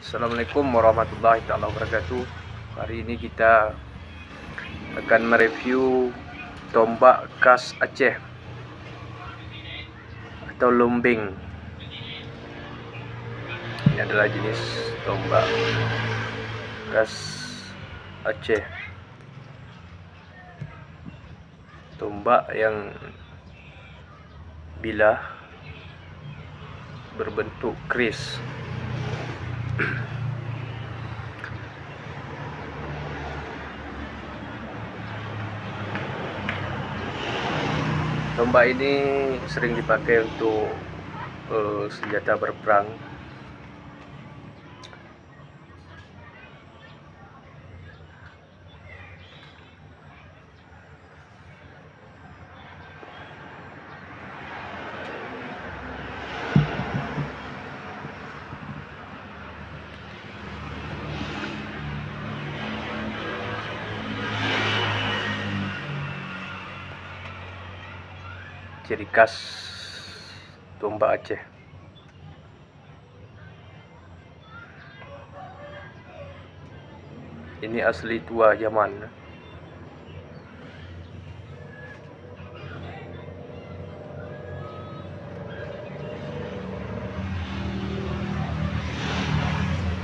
Assalamualaikum warahmatullahi wabarakatuh. Hari ini kita akan mereview tombak khas Aceh atau lumbing. Ini adalah jenis tombak khas Aceh. Tombak yang bilah berbentuk keris. Tombak ini sering dipakai untuk senjata berperang. Ciri khas tombak Aceh. Ini asli tua zaman.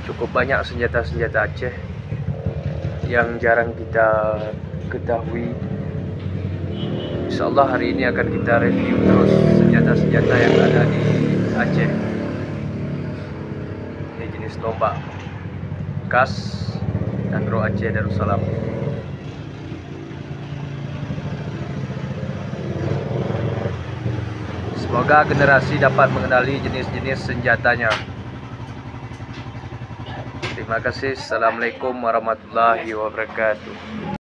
Cukup banyak senjata-senjata Aceh yang jarang kita ketahui. Insyaallah hari ini akan kita review terus senjata-senjata yang ada di Aceh. Ini jenis tombak khas Nagro Aceh Darussalam. Semoga generasi dapat mengenali jenis-jenis senjatanya. Terima kasih. Assalamualaikum warahmatullahi wabarakatuh.